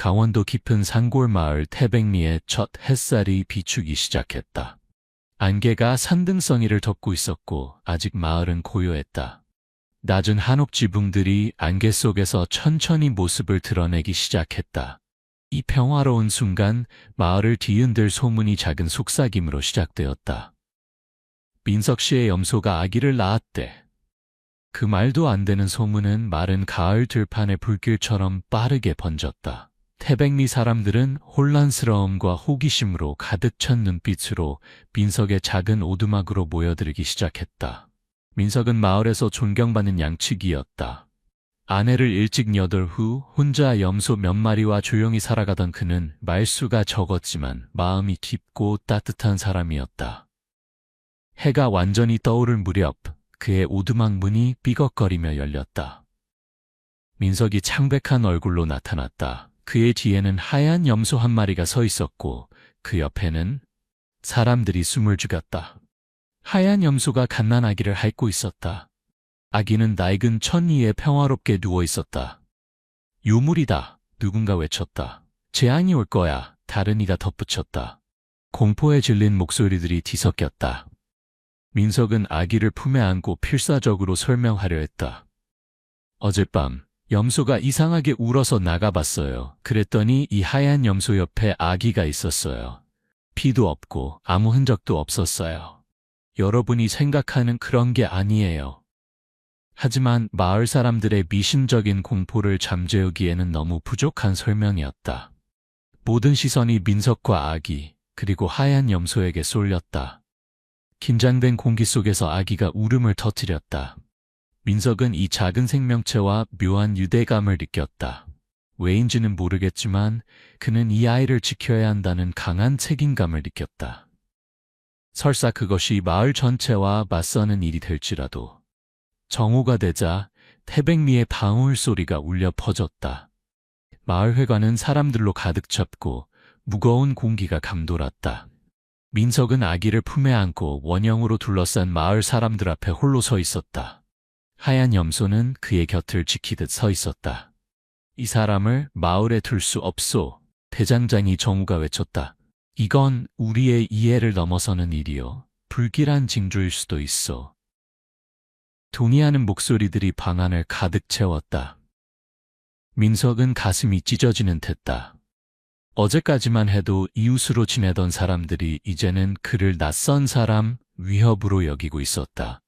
강원도 깊은 산골 마을 태백리의 첫 햇살이 비추기 시작했다. 안개가 산등성이를 덮고 있었고 아직 마을은 고요했다. 낮은 한옥 지붕들이 안개 속에서 천천히 모습을 드러내기 시작했다. 이 평화로운 순간 마을을 뒤흔들 소문이 작은 속삭임으로 시작되었다. 민석 씨의 염소가 아기를 낳았대. 그 말도 안 되는 소문은 마른 가을 들판의 불길처럼 빠르게 번졌다. 태백리 사람들은 혼란스러움과 호기심으로 가득 찬 눈빛으로 민석의 작은 오두막으로 모여들기 시작했다. 민석은 마을에서 존경받는 양치기였다. 아내를 일찍 여덟 후 혼자 염소 몇 마리와 조용히 살아가던 그는 말수가 적었지만 마음이 깊고 따뜻한 사람이었다. 해가 완전히 떠오를 무렵 그의 오두막 문이 삐걱거리며 열렸다. 민석이 창백한 얼굴로 나타났다. 그의 뒤에는 하얀 염소 한 마리가 서 있었고 그 옆에는 사람들이 숨을 죽였다. 하얀 염소가 갓난아기를 핥고 있었다. 아기는 낡은 천 위에 평화롭게 누워 있었다. 유물이다. 누군가 외쳤다. 재앙이 올 거야. 다른 이가 덧붙였다. 공포에 질린 목소리들이 뒤섞였다. 민석은 아기를 품에 안고 필사적으로 설명하려 했다. 어젯밤 염소가 이상하게 울어서 나가봤어요. 그랬더니 이 하얀 염소 옆에 아기가 있었어요. 피도 없고 아무 흔적도 없었어요. 여러분이 생각하는 그런 게 아니에요. 하지만 마을 사람들의 미심적인 공포를 잠재우기에는 너무 부족한 설명이었다. 모든 시선이 민석과 아기, 그리고 하얀 염소에게 쏠렸다. 긴장된 공기 속에서 아기가 울음을 터뜨렸다. 민석은 이 작은 생명체와 묘한 유대감을 느꼈다. 왜인지는 모르겠지만 그는 이 아이를 지켜야 한다는 강한 책임감을 느꼈다. 설사 그것이 마을 전체와 맞서는 일이 될지라도. 정오가 되자 태백리의 방울 소리가 울려 퍼졌다. 마을 회관은 사람들로 가득 찼고 무거운 공기가 감돌았다. 민석은 아기를 품에 안고 원형으로 둘러싼 마을 사람들 앞에 홀로 서 있었다. 하얀 염소는 그의 곁을 지키듯 서 있었다. 이 사람을 마을에 둘 수 없소. 대장장이 정우가 외쳤다. 이건 우리의 이해를 넘어서는 일이요. 불길한 징조일 수도 있어. 동의하는 목소리들이 방 안을 가득 채웠다. 민석은 가슴이 찢어지는 듯했다. 어제까지만 해도 이웃으로 지내던 사람들이 이제는 그를 낯선 사람, 위협으로 여기고 있었다.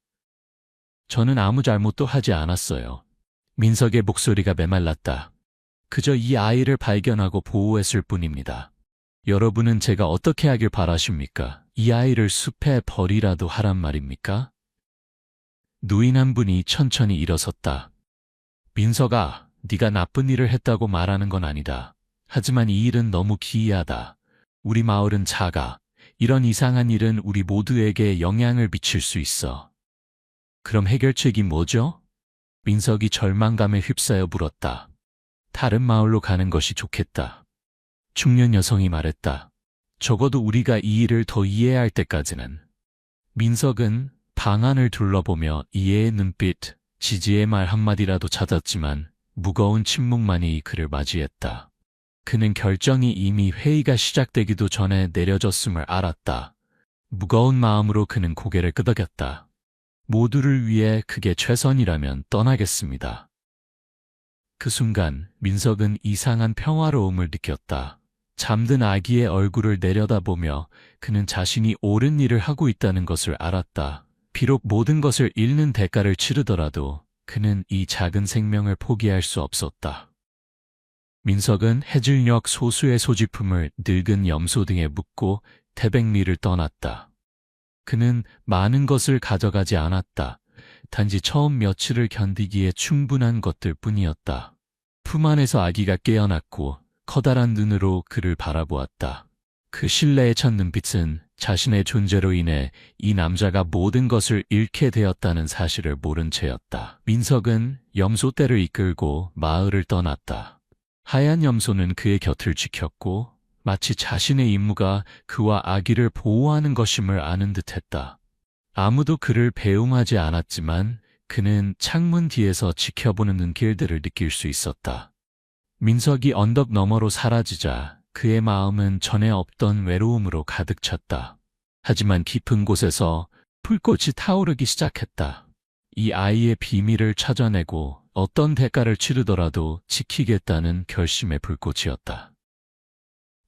저는 아무 잘못도 하지 않았어요. 민석의 목소리가 메말랐다. 그저 이 아이를 발견하고 보호했을 뿐입니다. 여러분은 제가 어떻게 하길 바라십니까? 이 아이를 숲에 버리라도 하란 말입니까? 노인 한 분이 천천히 일어섰다. 민석아, 네가 나쁜 일을 했다고 말하는 건 아니다. 하지만 이 일은 너무 기이하다. 우리 마을은 작아. 이런 이상한 일은 우리 모두에게 영향을 미칠 수 있어. 그럼 해결책이 뭐죠? 민석이 절망감에 휩싸여 물었다. 다른 마을로 가는 것이 좋겠다. 중년 여성이 말했다. 적어도 우리가 이 일을 더 이해할 때까지는. 민석은 방 안을 둘러보며 이해의 눈빛, 지지의 말 한마디라도 찾았지만 무거운 침묵만이 그를 맞이했다. 그는 결정이 이미 회의가 시작되기도 전에 내려졌음을 알았다. 무거운 마음으로 그는 고개를 끄덕였다. 모두를 위해 그게 최선이라면 떠나겠습니다. 그 순간 민석은 이상한 평화로움을 느꼈다. 잠든 아기의 얼굴을 내려다보며 그는 자신이 옳은 일을 하고 있다는 것을 알았다. 비록 모든 것을 잃는 대가를 치르더라도 그는 이 작은 생명을 포기할 수 없었다. 민석은 해질녘 소수의 소지품을 늙은 염소 등에 묻고 태백리를 떠났다. 그는 많은 것을 가져가지 않았다. 단지 처음 며칠을 견디기에 충분한 것들 뿐이었다. 품 안에서 아기가 깨어났고 커다란 눈으로 그를 바라보았다. 그 신뢰에 찬 눈빛은 자신의 존재로 인해 이 남자가 모든 것을 잃게 되었다는 사실을 모른 채였다. 민석은 염소떼를 이끌고 마을을 떠났다. 하얀 염소는 그의 곁을 지켰고 마치 자신의 임무가 그와 아기를 보호하는 것임을 아는 듯했다. 아무도 그를 배웅하지 않았지만 그는 창문 뒤에서 지켜보는 눈길들을 느낄 수 있었다. 민석이 언덕 너머로 사라지자 그의 마음은 전에 없던 외로움으로 가득 찼다. 하지만 깊은 곳에서 불꽃이 타오르기 시작했다. 이 아이의 비밀을 찾아내고 어떤 대가를 치르더라도 지키겠다는 결심의 불꽃이었다.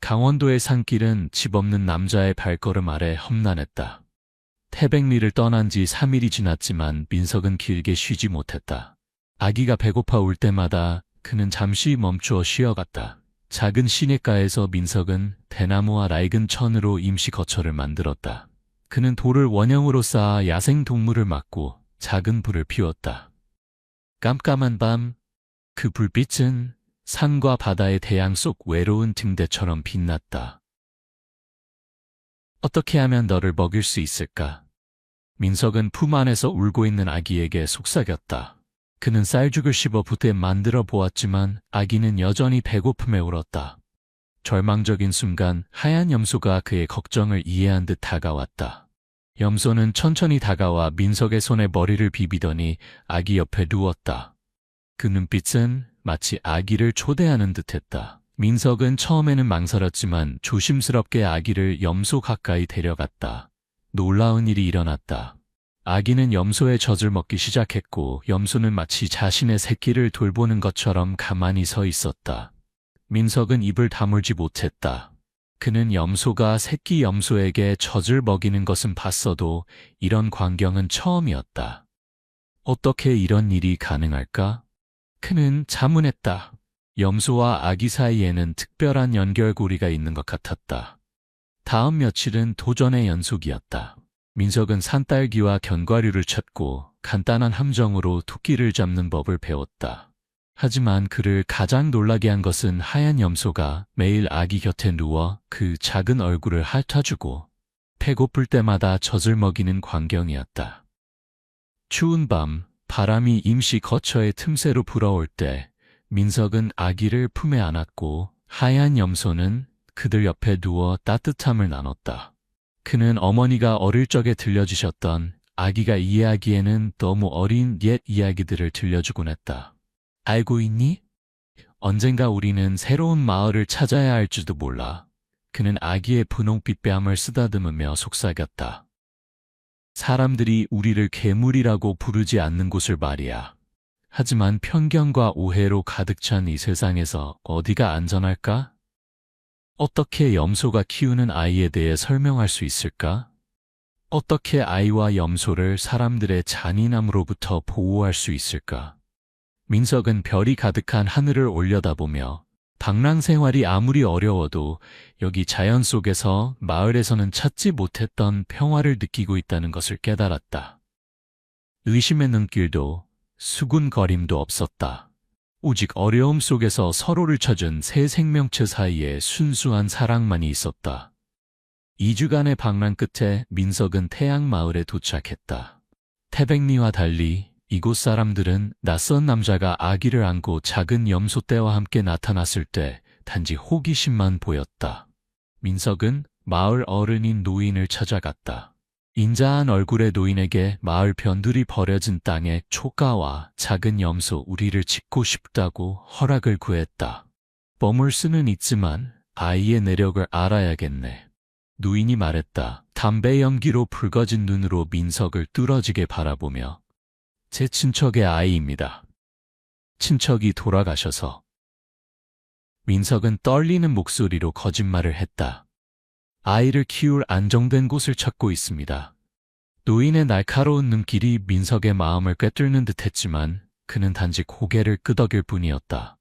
강원도의 산길은 집 없는 남자의 발걸음 아래 험난했다. 태백리를 떠난 지 3일이 지났지만 민석은 길게 쉬지 못했다. 아기가 배고파 올 때마다 그는 잠시 멈추어 쉬어갔다. 작은 시냇가에서 민석은 대나무와 낡은 천으로 임시 거처를 만들었다. 그는 돌을 원형으로 쌓아 야생동물을 막고 작은 불을 피웠다. 깜깜한 밤, 그 불빛은 산과 바다의 대양 속 외로운 등대처럼 빛났다. 어떻게 하면 너를 먹일 수 있을까? 민석은 품 안에서 울고 있는 아기에게 속삭였다. 그는 쌀죽을 씹어 붓에 만들어 보았지만 아기는 여전히 배고픔에 울었다. 절망적인 순간 하얀 염소가 그의 걱정을 이해한 듯 다가왔다. 염소는 천천히 다가와 민석의 손에 머리를 비비더니 아기 옆에 누웠다. 그 눈빛은 마치 아기를 초대하는 듯했다. 민석은 처음에는 망설였지만 조심스럽게 아기를 염소 가까이 데려갔다. 놀라운 일이 일어났다. 아기는 염소의 젖을 먹기 시작했고 염소는 마치 자신의 새끼를 돌보는 것처럼 가만히 서 있었다. 민석은 입을 다물지 못했다. 그는 염소가 새끼 염소에게 젖을 먹이는 것은 봤어도 이런 광경은 처음이었다. 어떻게 이런 일이 가능할까? 그는 자문했다. 염소와 아기 사이에는 특별한 연결고리가 있는 것 같았다. 다음 며칠은 도전의 연속이었다. 민석은 산딸기와 견과류를 찾고 간단한 함정으로 토끼를 잡는 법을 배웠다. 하지만 그를 가장 놀라게 한 것은 하얀 염소가 매일 아기 곁에 누워 그 작은 얼굴을 핥아주고 배고플 때마다 젖을 먹이는 광경이었다. 추운 밤, 바람이 임시 거처의 틈새로 불어올 때 민석은 아기를 품에 안았고 하얀 염소는 그들 옆에 누워 따뜻함을 나눴다. 그는 어머니가 어릴 적에 들려주셨던 아기가 이해하기에는 너무 어린 옛 이야기들을 들려주곤 했다. 알고 있니? 언젠가 우리는 새로운 마을을 찾아야 할지도 몰라. 그는 아기의 분홍빛 뺨을 쓰다듬으며 속삭였다. 사람들이 우리를 괴물이라고 부르지 않는 곳을 말이야. 하지만 편견과 오해로 가득 찬 이 세상에서 어디가 안전할까? 어떻게 염소가 키우는 아이에 대해 설명할 수 있을까? 어떻게 아이와 염소를 사람들의 잔인함으로부터 보호할 수 있을까? 민석은 별이 가득한 하늘을 올려다보며 방랑 생활이 아무리 어려워도 여기 자연 속에서 마을에서는 찾지 못했던 평화를 느끼고 있다는 것을 깨달았다. 의심의 눈길도 수군거림도 없었다. 오직 어려움 속에서 서로를 찾은 새 생명체 사이에 순수한 사랑만이 있었다. 2주간의 방랑 끝에 민석은 태양마을에 도착했다. 태백리와 달리 이곳 사람들은 낯선 남자가 아기를 안고 작은 염소떼와 함께 나타났을 때 단지 호기심만 보였다. 민석은 마을 어른인 노인을 찾아갔다. 인자한 얼굴의 노인에게 마을 변두리 버려진 땅에 초가와 작은 염소 우리를 짓고 싶다고 허락을 구했다. 머물 수는 있지만 아이의 내력을 알아야겠네. 노인이 말했다. 담배 연기로 붉어진 눈으로 민석을 뚫어지게 바라보며 제 친척의 아이입니다. 친척이 돌아가셔서. 민석은 떨리는 목소리로 거짓말을 했다. 아이를 키울 안정된 곳을 찾고 있습니다. 노인의 날카로운 눈길이 민석의 마음을 꿰뚫는 듯했지만 그는 단지 고개를 끄덕일 뿐이었다.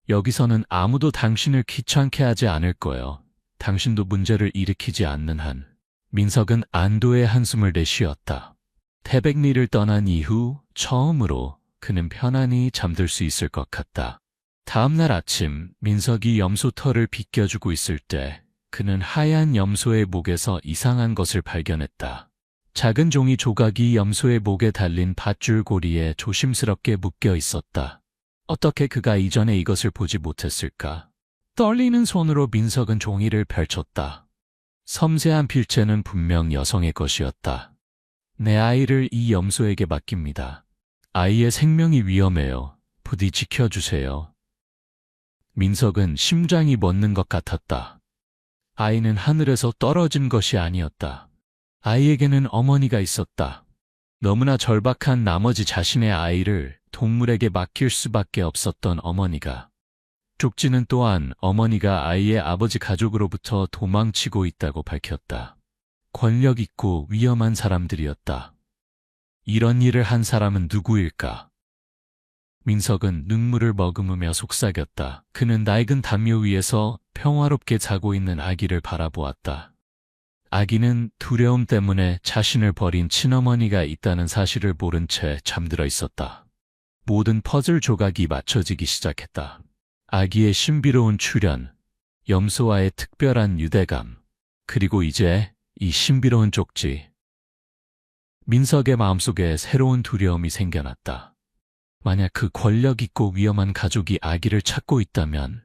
여기서는 아무도 당신을 귀찮게 하지 않을 거예요. 당신도 문제를 일으키지 않는 한. 민석은 안도의 한숨을 내쉬었다. 태백리를 떠난 이후 처음으로 그는 편안히 잠들 수 있을 것 같다. 다음 날 아침 민석이 염소 털을 빗겨주고 있을 때 그는 하얀 염소의 목에서 이상한 것을 발견했다. 작은 종이 조각이 염소의 목에 달린 밧줄 고리에 조심스럽게 묶여 있었다. 어떻게 그가 이전에 이것을 보지 못했을까? 떨리는 손으로 민석은 종이를 펼쳤다. 섬세한 필체는 분명 여성의 것이었다. 내 아이를 이 염소에게 맡깁니다. 아이의 생명이 위험해요. 부디 지켜주세요. 민석은 심장이 멎는 것 같았다. 아이는 하늘에서 떨어진 것이 아니었다. 아이에게는 어머니가 있었다. 너무나 절박한 나머지 자신의 아이를 동물에게 맡길 수밖에 없었던 어머니가. 쪽지는 또한 어머니가 아이의 아버지 가족으로부터 도망치고 있다고 밝혔다. 권력 있고 위험한 사람들이었다. 이런 일을 한 사람은 누구일까? 민석은 눈물을 머금으며 속삭였다. 그는 낡은 담요 위에서 평화롭게 자고 있는 아기를 바라보았다. 아기는 두려움 때문에 자신을 버린 친어머니가 있다는 사실을 모른 채 잠들어 있었다. 모든 퍼즐 조각이 맞춰지기 시작했다. 아기의 신비로운 출현, 염소와의 특별한 유대감, 그리고 이제 이 신비로운 쪽지. 민석의 마음속에 새로운 두려움이 생겨났다. 만약 그 권력 있고 위험한 가족이 아기를 찾고 있다면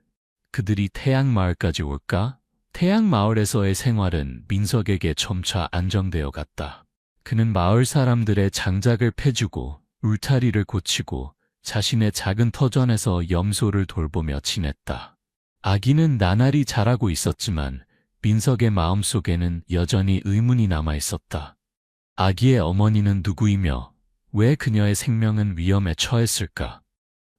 그들이 태양마을까지 올까? 태양마을에서의 생활은 민석에게 점차 안정되어 갔다. 그는 마을 사람들의 장작을 패주고 울타리를 고치고 자신의 작은 터전에서 염소를 돌보며 지냈다. 아기는 나날이 자라고 있었지만 민석의 마음속에는 여전히 의문이 남아 있었다. 아기의 어머니는 누구이며 왜 그녀의 생명은 위험에 처했을까?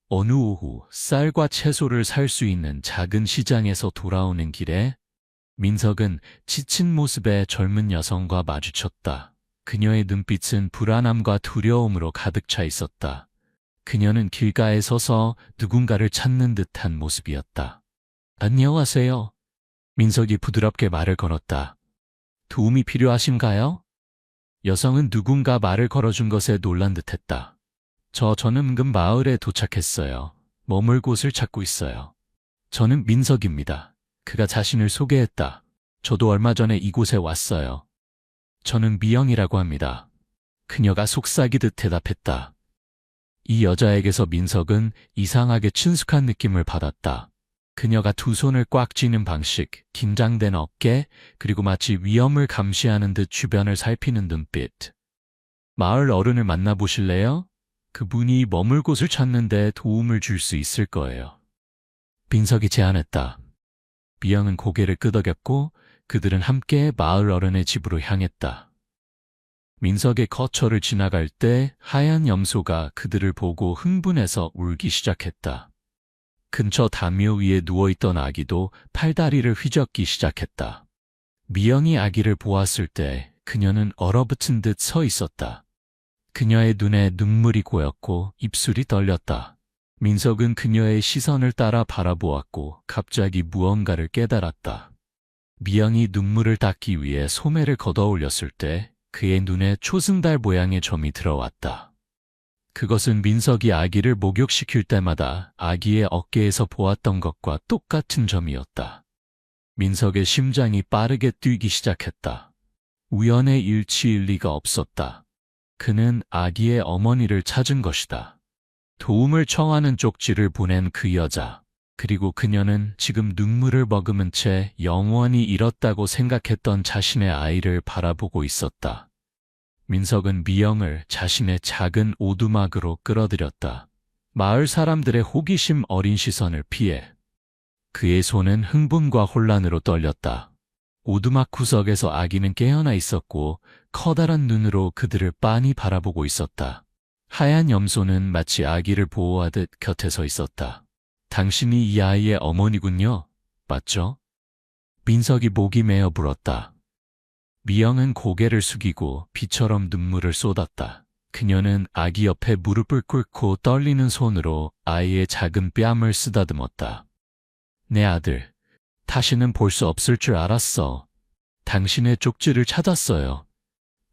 어느 오후 쌀과 채소를 살 수 있는 작은 시장에서 돌아오는 길에 민석은 지친 모습의 젊은 여성과 마주쳤다. 그녀의 눈빛은 불안함과 두려움으로 가득 차 있었다. 그녀는 길가에 서서 누군가를 찾는 듯한 모습이었다. 안녕하세요. 민석이 부드럽게 말을 걸었다. 도움이 필요하신가요? 여성은 누군가 말을 걸어준 것에 놀란 듯했다. 저는 금 마을에 도착했어요. 머물 곳을 찾고 있어요. 저는 민석입니다. 그가 자신을 소개했다. 저도 얼마 전에 이곳에 왔어요. 저는 미영이라고 합니다. 그녀가 속삭이듯 대답했다. 이 여자에게서 민석은 이상하게 친숙한 느낌을 받았다. 그녀가 두 손을 꽉 쥐는 방식, 긴장된 어깨, 그리고 마치 위험을 감시하는 듯 주변을 살피는 눈빛. 마을 어른을 만나보실래요? 그분이 머물 곳을 찾는데 도움을 줄 수 있을 거예요. 민석이 제안했다. 미영은 고개를 끄덕였고 그들은 함께 마을 어른의 집으로 향했다. 민석의 거처를 지나갈 때 하얀 염소가 그들을 보고 흥분해서 울기 시작했다. 근처 담요 위에 누워있던 아기도 팔다리를 휘젓기 시작했다. 미영이 아기를 보았을 때 그녀는 얼어붙은 듯 서 있었다. 그녀의 눈에 눈물이 고였고 입술이 떨렸다. 민석은 그녀의 시선을 따라 바라보았고 갑자기 무언가를 깨달았다. 미영이 눈물을 닦기 위해 소매를 걷어올렸을 때 그의 눈에 초승달 모양의 점이 들어왔다. 그것은 민석이 아기를 목욕시킬 때마다 아기의 어깨에서 보았던 것과 똑같은 점이었다. 민석의 심장이 빠르게 뛰기 시작했다. 우연의 일치일 리가 없었다. 그는 아기의 어머니를 찾은 것이다. 도움을 청하는 쪽지를 보낸 그 여자, 그리고 그녀는 지금 눈물을 머금은 채 영원히 잃었다고 생각했던 자신의 아이를 바라보고 있었다. 민석은 미영을 자신의 작은 오두막으로 끌어들였다. 마을 사람들의 호기심 어린 시선을 피해 그의 손은 흥분과 혼란으로 떨렸다. 오두막 구석에서 아기는 깨어나 있었고 커다란 눈으로 그들을 빤히 바라보고 있었다. 하얀 염소는 마치 아기를 보호하듯 곁에 서 있었다. 당신이 이 아이의 어머니군요. 맞죠? 민석이 목이 메어 물었다. 미영은 고개를 숙이고 비처럼 눈물을 쏟았다. 그녀는 아기 옆에 무릎을 꿇고 떨리는 손으로 아이의 작은 뺨을 쓰다듬었다. 내 아들, 다시는 볼 수 없을 줄 알았어. 당신의 쪽지를 찾았어요.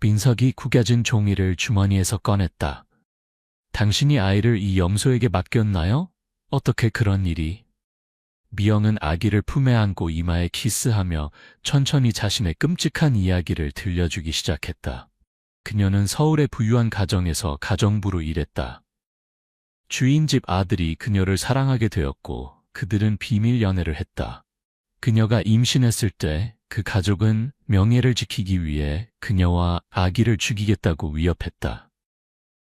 민석이 구겨진 종이를 주머니에서 꺼냈다. 당신이 아이를 이 염소에게 맡겼나요? 어떻게 그런 일이? 미영은 아기를 품에 안고 이마에 키스하며 천천히 자신의 끔찍한 이야기를 들려주기 시작했다. 그녀는 서울의 부유한 가정에서 가정부로 일했다. 주인집 아들이 그녀를 사랑하게 되었고 그들은 비밀 연애를 했다. 그녀가 임신했을 때 그 가족은 명예를 지키기 위해 그녀와 아기를 죽이겠다고 위협했다.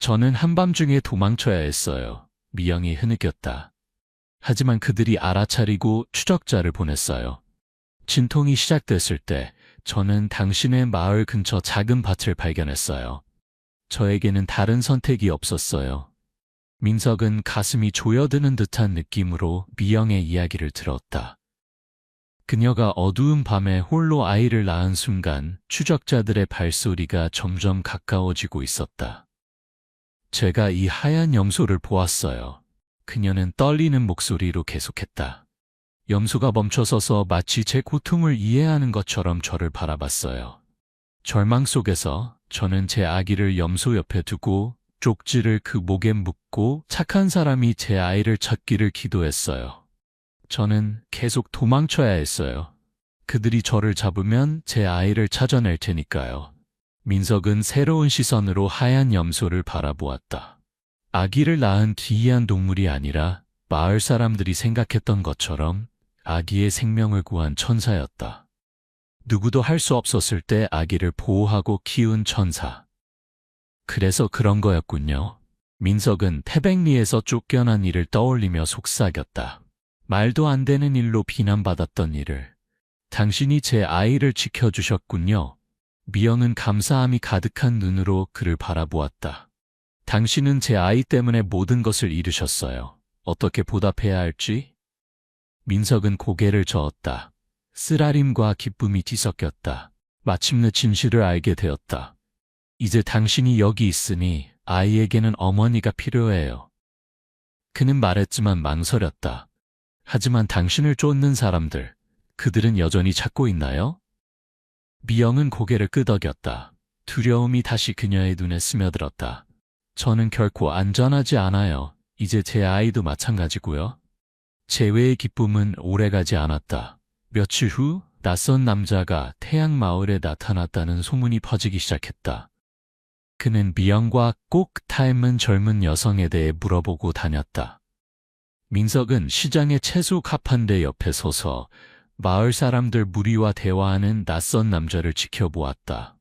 저는 한밤중에 도망쳐야 했어요. 미영이 흐느꼈다. 하지만 그들이 알아차리고 추적자를 보냈어요. 진통이 시작됐을 때 저는 당신의 마을 근처 작은 밭을 발견했어요. 저에게는 다른 선택이 없었어요. 민석은 가슴이 조여드는 듯한 느낌으로 미영의 이야기를 들었다. 그녀가 어두운 밤에 홀로 아이를 낳은 순간 추적자들의 발소리가 점점 가까워지고 있었다. 제가 이 하얀 염소를 보았어요. 그녀는 떨리는 목소리로 계속했다. 염소가 멈춰서서 마치 제 고통을 이해하는 것처럼 저를 바라봤어요. 절망 속에서 저는 제 아기를 염소 옆에 두고 쪽지를 그 목에 묶고 착한 사람이 제 아이를 찾기를 기도했어요. 저는 계속 도망쳐야 했어요. 그들이 저를 잡으면 제 아이를 찾아낼 테니까요. 민석은 새로운 시선으로 하얀 염소를 바라보았다. 아기를 낳은 기이한 동물이 아니라 마을 사람들이 생각했던 것처럼 아기의 생명을 구한 천사였다. 누구도 할 수 없었을 때 아기를 보호하고 키운 천사. 그래서 그런 거였군요. 민석은 태백리에서 쫓겨난 일을 떠올리며 속삭였다. 말도 안 되는 일로 비난받았던 일을. 당신이 제 아이를 지켜주셨군요. 미영은 감사함이 가득한 눈으로 그를 바라보았다. 당신은 제 아이 때문에 모든 것을 잃으셨어요. 어떻게 보답해야 할지? 민석은 고개를 저었다. 쓰라림과 기쁨이 뒤섞였다. 마침내 진실을 알게 되었다. 이제 당신이 여기 있으니 아이에게는 어머니가 필요해요. 그는 말했지만 망설였다. 하지만 당신을 쫓는 사람들, 그들은 여전히 찾고 있나요? 미영은 고개를 끄덕였다. 두려움이 다시 그녀의 눈에 스며들었다. 저는 결코 안전하지 않아요. 이제 제 아이도 마찬가지고요. 재회의 기쁨은 오래가지 않았다. 며칠 후 낯선 남자가 태양마을에 나타났다는 소문이 퍼지기 시작했다. 그는 미영과 꼭 닮은 젊은 여성에 대해 물어보고 다녔다. 민석은 시장의 채소 가판대 옆에 서서 마을 사람들 무리와 대화하는 낯선 남자를 지켜보았다.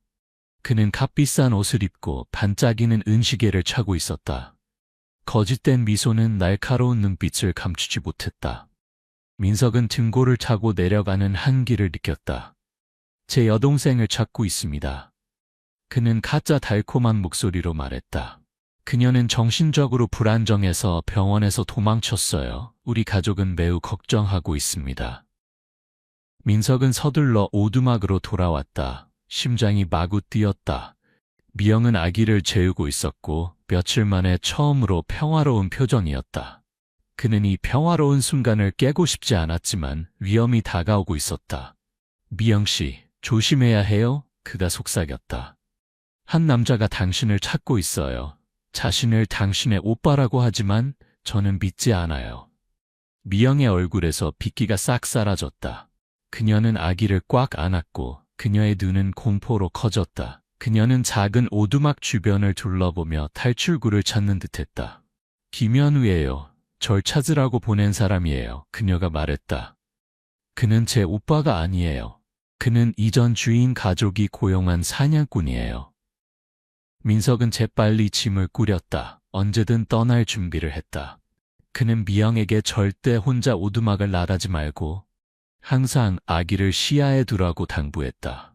그는 값비싼 옷을 입고 반짝이는 은시계를 차고 있었다. 거짓된 미소는 날카로운 눈빛을 감추지 못했다. 민석은 등골을 차고 내려가는 한기를 느꼈다. 제 여동생을 찾고 있습니다. 그는 가짜 달콤한 목소리로 말했다. 그녀는 정신적으로 불안정해서 병원에서 도망쳤어요. 우리 가족은 매우 걱정하고 있습니다. 민석은 서둘러 오두막으로 돌아왔다. 심장이 마구 뛰었다. 미영은 아기를 재우고 있었고 며칠 만에 처음으로 평화로운 표정이었다. 그는 이 평화로운 순간을 깨고 싶지 않았지만 위험이 다가오고 있었다. 미영 씨, 조심해야 해요. 그가 속삭였다. 한 남자가 당신을 찾고 있어요. 자신을 당신의 오빠라고 하지만 저는 믿지 않아요. 미영의 얼굴에서 빗기가 싹 사라졌다. 그녀는 아기를 꽉 안았고 그녀의 눈은 공포로 커졌다. 그녀는 작은 오두막 주변을 둘러보며 탈출구를 찾는 듯했다. 김현우예요. 절 찾으라고 보낸 사람이에요. 그녀가 말했다. 그는 제 오빠가 아니에요. 그는 이전 주인 가족이 고용한 사냥꾼이에요. 민석은 재빨리 짐을 꾸렸다. 언제든 떠날 준비를 했다. 그는 미영에게 절대 혼자 오두막을 나가지 말고 항상 아기를 시야에 두라고 당부했다.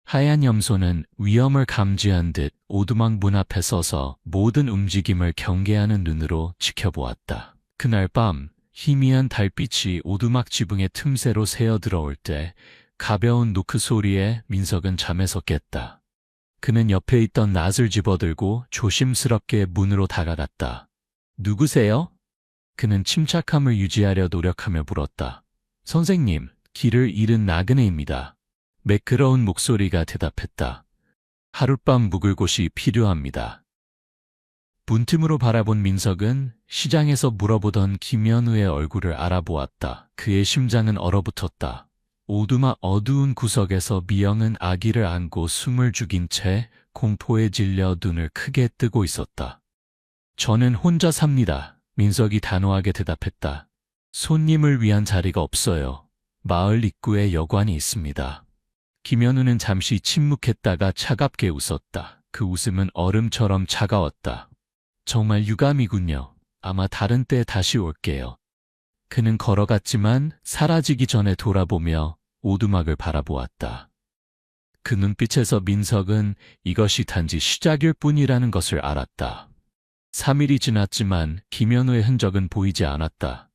하얀 염소는 위험을 감지한 듯 오두막 문 앞에 서서 모든 움직임을 경계하는 눈으로 지켜보았다. 그날 밤 희미한 달빛이 오두막 지붕의 틈새로 새어 들어올 때 가벼운 노크 소리에 민석은 잠에서 깼다. 그는 옆에 있던 낫을 집어들고 조심스럽게 문으로 다가갔다. 누구세요? 그는 침착함을 유지하려 노력하며 물었다. 선생님, 길을 잃은 나그네입니다. 매끄러운 목소리가 대답했다. 하룻밤 묵을 곳이 필요합니다. 문틈으로 바라본 민석은 시장에서 물어보던 김현우의 얼굴을 알아보았다. 그의 심장은 얼어붙었다. 오두막 어두운 구석에서 미영은 아기를 안고 숨을 죽인 채 공포에 질려 눈을 크게 뜨고 있었다. 저는 혼자 삽니다. 민석이 단호하게 대답했다. 손님을 위한 자리가 없어요. 마을 입구에 여관이 있습니다. 김현우는 잠시 침묵했다가 차갑게 웃었다. 그 웃음은 얼음처럼 차가웠다. 정말 유감이군요. 아마 다른 때 다시 올게요. 그는 걸어갔지만 사라지기 전에 돌아보며 오두막을 바라보았다. 그 눈빛에서 민석은 이것이 단지 시작일 뿐이라는 것을 알았다. 3일이 지났지만 김현우의 흔적은 보이지 않았다.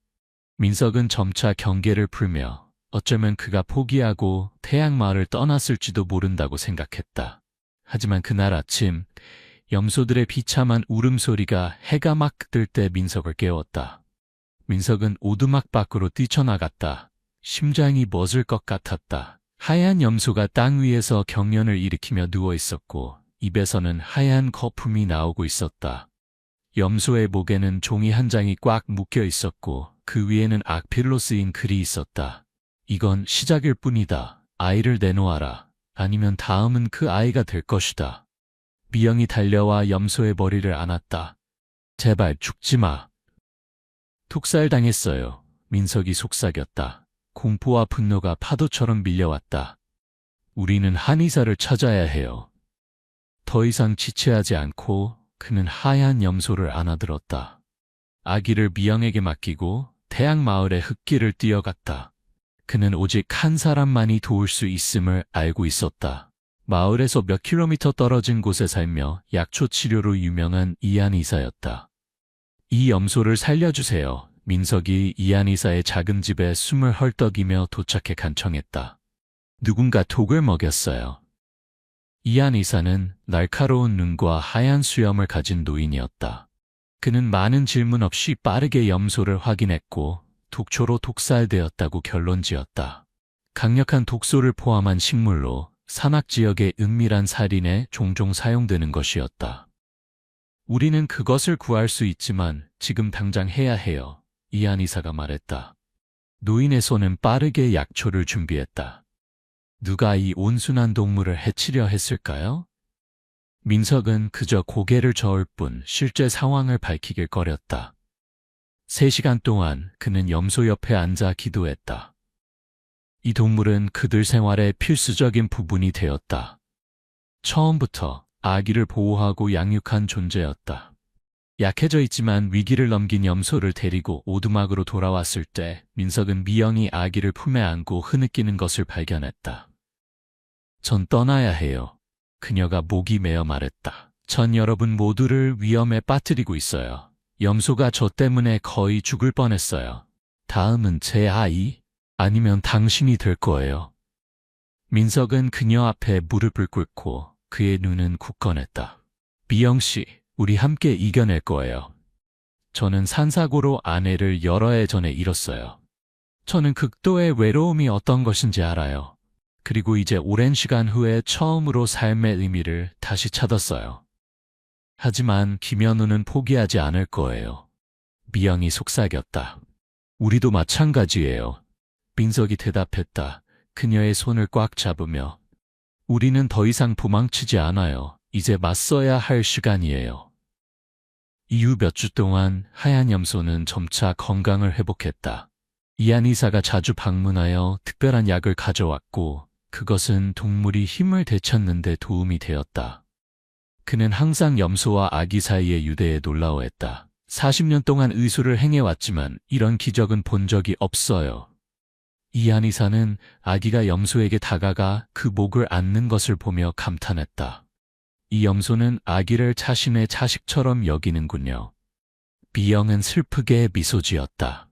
민석은 점차 경계를 풀며 어쩌면 그가 포기하고 태양마을을 떠났을지도 모른다고 생각했다. 하지만 그날 아침 염소들의 비참한 울음소리가 해가 막 뜰 때 민석을 깨웠다. 민석은 오두막 밖으로 뛰쳐나갔다. 심장이 멎을 것 같았다. 하얀 염소가 땅 위에서 경련을 일으키며 누워 있었고 입에서는 하얀 거품이 나오고 있었다. 염소의 목에는 종이 한 장이 꽉 묶여 있었고 그 위에는 악필로 쓰인 글이 있었다. 이건 시작일 뿐이다. 아이를 내놓아라. 아니면 다음은 그 아이가 될 것이다. 미영이 달려와 염소의 머리를 안았다. 제발 죽지 마. 독살당했어요. 민석이 속삭였다. 공포와 분노가 파도처럼 밀려왔다. 우리는 한의사를 찾아야 해요. 더 이상 지체하지 않고 그는 하얀 염소를 안아들었다. 아기를 미영에게 맡기고 태양마을의 흙길을 뛰어갔다. 그는 오직 한 사람만이 도울 수 있음을 알고 있었다. 마을에서 몇 킬로미터 떨어진 곳에 살며 약초 치료로 유명한 이한 의사였다. 이 염소를 살려주세요. 민석이 이한 의사의 작은 집에 숨을 헐떡이며 도착해 간청했다. 누군가 독을 먹였어요. 이한 의사는 날카로운 눈과 하얀 수염을 가진 노인이었다. 그는 많은 질문 없이 빠르게 염소를 확인했고 독초로 독살되었다고 결론지었다. 강력한 독소를 포함한 식물로 산악지역의 은밀한 살인에 종종 사용되는 것이었다. 우리는 그것을 구할 수 있지만 지금 당장 해야 해요. 이한 의사가 말했다. 노인의 손은 빠르게 약초를 준비했다. 누가 이 온순한 동물을 해치려 했을까요? 민석은 그저 고개를 저을 뿐 실제 상황을 밝히길 꺼렸다. 3시간 동안 그는 염소 옆에 앉아 기도했다. 이 동물은 그들 생활의 필수적인 부분이 되었다. 처음부터 아기를 보호하고 양육한 존재였다. 약해져 있지만 위기를 넘긴 염소를 데리고 오두막으로 돌아왔을 때 민석은 미영이 아기를 품에 안고 흐느끼는 것을 발견했다. 전 떠나야 해요. 그녀가 목이 메어 말했다. 전 여러분 모두를 위험에 빠뜨리고 있어요. 염소가 저 때문에 거의 죽을 뻔했어요. 다음은 제 아이? 아니면 당신이 될 거예요. 민석은 그녀 앞에 무릎을 꿇고 그의 눈은 굳건했다. 미영 씨, 우리 함께 이겨낼 거예요. 저는 산사고로 아내를 여러 해 전에 잃었어요. 저는 극도의 외로움이 어떤 것인지 알아요. 그리고 이제 오랜 시간 후에 처음으로 삶의 의미를 다시 찾았어요. 하지만 김현우는 포기하지 않을 거예요. 미영이 속삭였다. 우리도 마찬가지예요. 민석이 대답했다. 그녀의 손을 꽉 잡으며. 우리는 더 이상 도망치지 않아요. 이제 맞서야 할 시간이에요. 이후 몇 주 동안 하얀 염소는 점차 건강을 회복했다. 이한 의사가 자주 방문하여 특별한 약을 가져왔고 그것은 동물이 힘을 되찾는 데 도움이 되었다. 그는 항상 염소와 아기 사이의 유대에 놀라워했다. 40년 동안 의술을 행해왔지만 이런 기적은 본 적이 없어요. 이한 의사는 아기가 염소에게 다가가 그 목을 안는 것을 보며 감탄했다. 이 염소는 아기를 자신의 자식처럼 여기는군요. 미영은 슬프게 미소 지었다.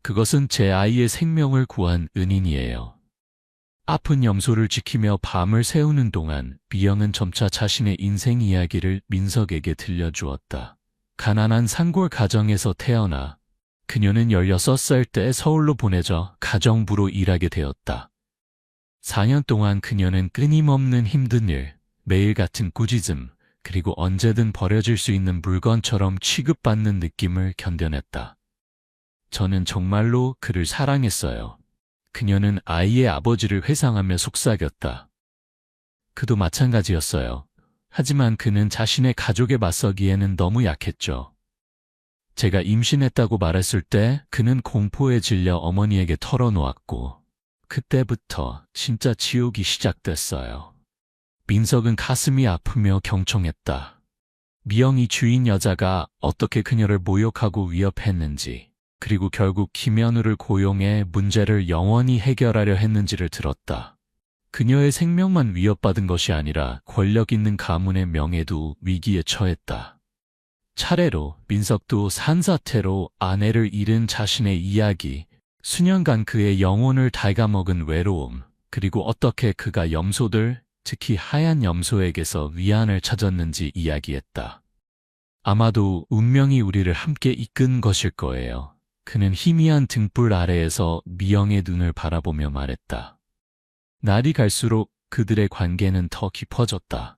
그것은 제 아이의 생명을 구한 은인이에요. 아픈 염소를 지키며 밤을 새우는 동안 미영은 점차 자신의 인생 이야기를 민석에게 들려주었다. 가난한 산골 가정에서 태어나 그녀는 16살 때 서울로 보내져 가정부로 일하게 되었다. 4년 동안 그녀는 끊임없는 힘든 일, 매일 같은 꾸짖음, 그리고 언제든 버려질 수 있는 물건처럼 취급받는 느낌을 견뎌냈다. 저는 정말로 그를 사랑했어요. 그녀는 아이의 아버지를 회상하며 속삭였다. 그도 마찬가지였어요. 하지만 그는 자신의 가족에 맞서기에는 너무 약했죠. 제가 임신했다고 말했을 때 그는 공포에 질려 어머니에게 털어놓았고 그때부터 진짜 지옥이 시작됐어요. 민석은 가슴이 아프며 경청했다. 미영이 주인 여자가 어떻게 그녀를 모욕하고 위협했는지, 그리고 결국 김현우를 고용해 문제를 영원히 해결하려 했는지를 들었다. 그녀의 생명만 위협받은 것이 아니라 권력 있는 가문의 명예도 위기에 처했다. 차례로 민석도 산사태로 아내를 잃은 자신의 이야기, 수년간 그의 영혼을 갉아먹은 외로움, 그리고 어떻게 그가 염소들, 특히 하얀 염소에게서 위안을 찾았는지 이야기했다. 아마도 운명이 우리를 함께 이끈 것일 거예요. 그는 희미한 등불 아래에서 미영의 눈을 바라보며 말했다. 날이 갈수록 그들의 관계는 더 깊어졌다.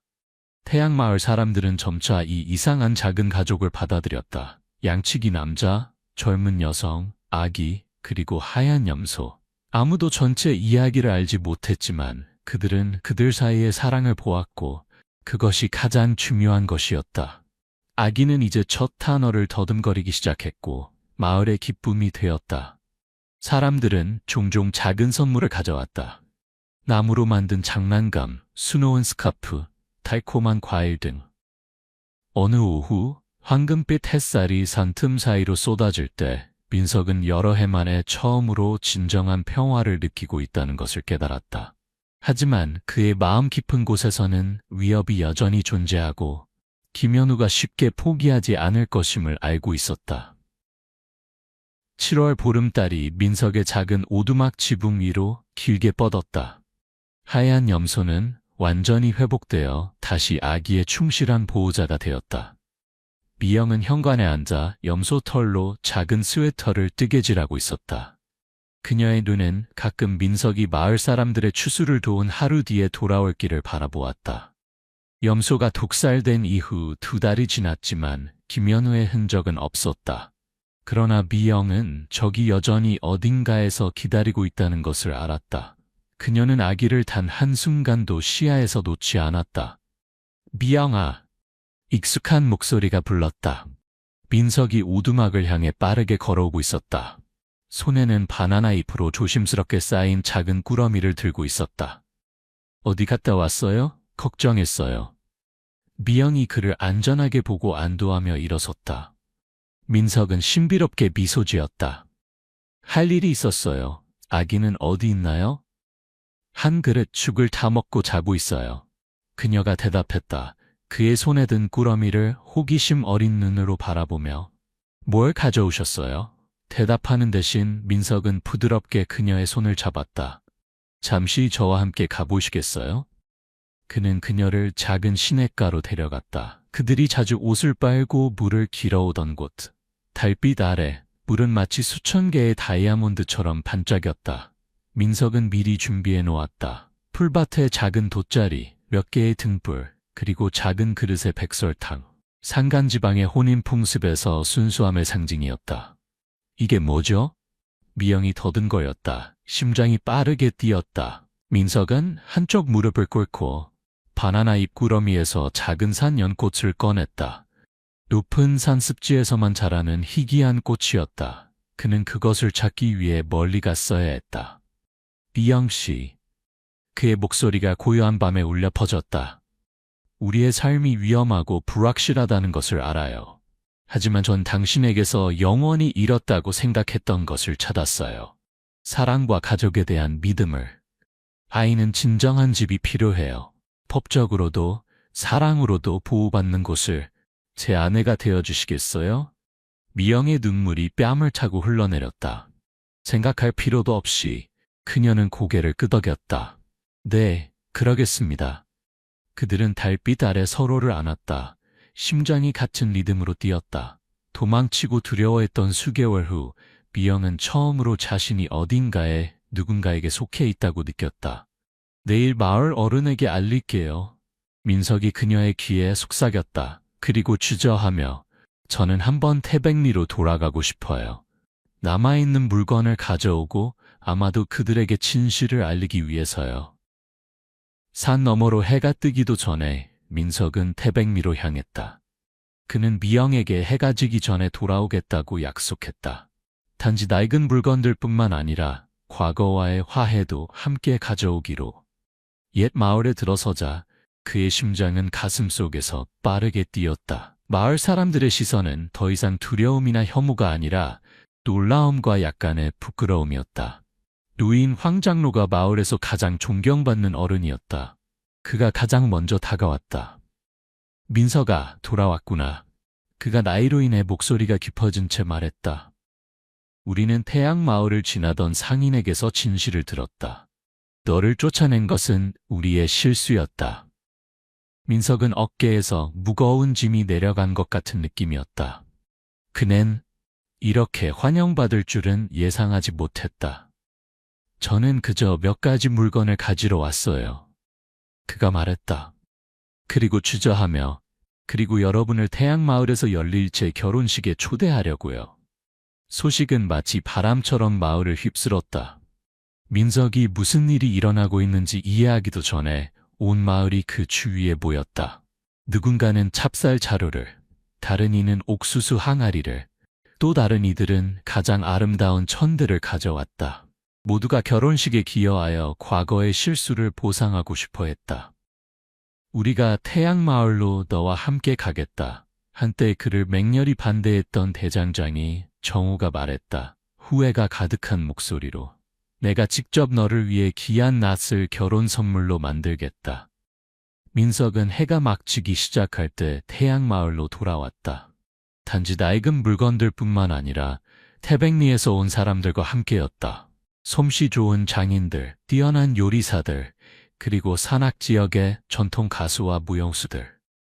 태양마을 사람들은 점차 이 이상한 작은 가족을 받아들였다. 양치기 남자, 젊은 여성, 아기, 그리고 하얀 염소. 아무도 전체 이야기를 알지 못했지만 그들은 그들 사이의 사랑을 보았고 그것이 가장 중요한 것이었다. 아기는 이제 첫 단어를 더듬거리기 시작했고 마을의 기쁨이 되었다. 사람들은 종종 작은 선물을 가져왔다. 나무로 만든 장난감, 수놓은 스카프, 달콤한 과일 등. 어느 오후 황금빛 햇살이 산틈 사이로 쏟아질 때 민석은 여러 해 만에 처음으로 진정한 평화를 느끼고 있다는 것을 깨달았다. 하지만 그의 마음 깊은 곳에서는 위협이 여전히 존재하고 김현우가 쉽게 포기하지 않을 것임을 알고 있었다. 7월 보름달이 민석의 작은 오두막 지붕 위로 길게 뻗었다. 하얀 염소는 완전히 회복되어 다시 아기의 충실한 보호자가 되었다. 미영은 현관에 앉아 염소 털로 작은 스웨터를 뜨개질하고 있었다. 그녀의 눈엔 가끔 민석이 마을 사람들의 추수를 도운 하루 뒤에 돌아올 길을 바라보았다. 염소가 독살된 이후 2달이 지났지만 김현우의 흔적은 없었다. 그러나 미영은 저기 여전히 어딘가에서 기다리고 있다는 것을 알았다. 그녀는 아기를 단 한순간도 시야에서 놓지 않았다. 미영아. 익숙한 목소리가 불렀다. 민석이 오두막을 향해 빠르게 걸어오고 있었다. 손에는 바나나 잎으로 조심스럽게 쌓인 작은 꾸러미를 들고 있었다. 어디 갔다 왔어요? 걱정했어요. 미영이 그를 안전하게 보고 안도하며 일어섰다. 민석은 신비롭게 미소 지었다. 할 일이 있었어요. 아기는 어디 있나요? 한 그릇 죽을 다 먹고 자고 있어요. 그녀가 대답했다. 그의 손에 든 꾸러미를 호기심 어린 눈으로 바라보며 뭘 가져오셨어요? 대답하는 대신 민석은 부드럽게 그녀의 손을 잡았다. 잠시 저와 함께 가보시겠어요? 그는 그녀를 작은 시냇가로 데려갔다. 그들이 자주 옷을 빨고 물을 길어오던 곳. 달빛 아래 물은 마치 수천 개의 다이아몬드처럼 반짝였다. 민석은 미리 준비해 놓았다. 풀밭에 작은 돗자리, 몇 개의 등불, 그리고 작은 그릇의 백설탕. 산간지방의 혼인 풍습에서 순수함의 상징이었다. 이게 뭐죠? 미영이 더듬거렸다. 심장이 빠르게 뛰었다. 민석은 한쪽 무릎을 꿇고 바나나 잎 꾸러미에서 작은 산 연꽃을 꺼냈다. 높은 산습지에서만 자라는 희귀한 꽃이었다. 그는 그것을 찾기 위해 멀리 갔어야 했다. 미영 씨. 그의 목소리가 고요한 밤에 울려 퍼졌다. 우리의 삶이 위험하고 불확실하다는 것을 알아요. 하지만 전 당신에게서 영원히 잃었다고 생각했던 것을 찾았어요. 사랑과 가족에 대한 믿음을. 아이는 진정한 집이 필요해요. 법적으로도 사랑으로도 보호받는 곳을. 제 아내가 되어주시겠어요? 미영의 눈물이 뺨을 타고 흘러내렸다. 생각할 필요도 없이 그녀는 고개를 끄덕였다. 네, 그러겠습니다. 그들은 달빛 아래 서로를 안았다. 심장이 같은 리듬으로 뛰었다. 도망치고 두려워했던 수개월 후 미영은 처음으로 자신이 어딘가에 누군가에게 속해 있다고 느꼈다. 내일 마을 어른에게 알릴게요. 민석이 그녀의 귀에 속삭였다. 그리고 주저하며 저는 한번 태백리로 돌아가고 싶어요. 남아있는 물건을 가져오고 아마도 그들에게 진실을 알리기 위해서요. 산 너머로 해가 뜨기도 전에 민석은 태백리로 향했다. 그는 미영에게 해가 지기 전에 돌아오겠다고 약속했다. 단지 낡은 물건들뿐만 아니라 과거와의 화해도 함께 가져오기로. 옛 마을에 들어서자 그의 심장은 가슴 속에서 빠르게 뛰었다. 마을 사람들의 시선은 더 이상 두려움이나 혐오가 아니라 놀라움과 약간의 부끄러움이었다. 루인 황장로가 마을에서 가장 존경받는 어른이었다. 그가 가장 먼저 다가왔다. 민서가 돌아왔구나. 그가 나이로 인해 목소리가 깊어진 채 말했다. 우리는 태양마을을 지나던 상인에게서 진실을 들었다. 너를 쫓아낸 것은 우리의 실수였다. 민석은 어깨에서 무거운 짐이 내려간 것 같은 느낌이었다. 그는 이렇게 환영받을 줄은 예상하지 못했다. 저는 그저 몇 가지 물건을 가지러 왔어요. 그가 말했다. 그리고 주저하며 그리고 여러분을 태양마을에서 열릴 제 결혼식에 초대하려고요. 소식은 마치 바람처럼 마을을 휩쓸었다. 민석이 무슨 일이 일어나고 있는지 이해하기도 전에 온 마을이 그 주위에 모였다. 누군가는 찹쌀 자루를, 다른 이는 옥수수 항아리를, 또 다른 이들은 가장 아름다운 천들을 가져왔다. 모두가 결혼식에 기여하여 과거의 실수를 보상하고 싶어 했다. 우리가 태양마을로 너와 함께 가겠다. 한때 그를 맹렬히 반대했던 대장장이 정우가 말했다. 후회가 가득한 목소리로. 내가 직접 너를 위해 귀한 낫을 결혼 선물로 만들겠다. 민석은 해가 막 지기 시작할 때 태양마을로 돌아왔다. 단지 낡은 물건들뿐만 아니라 태백리에서 온 사람들과 함께였다. 솜씨 좋은 장인들, 뛰어난 요리사들, 그리고 산악 지역의 전통 가수와 무용수들.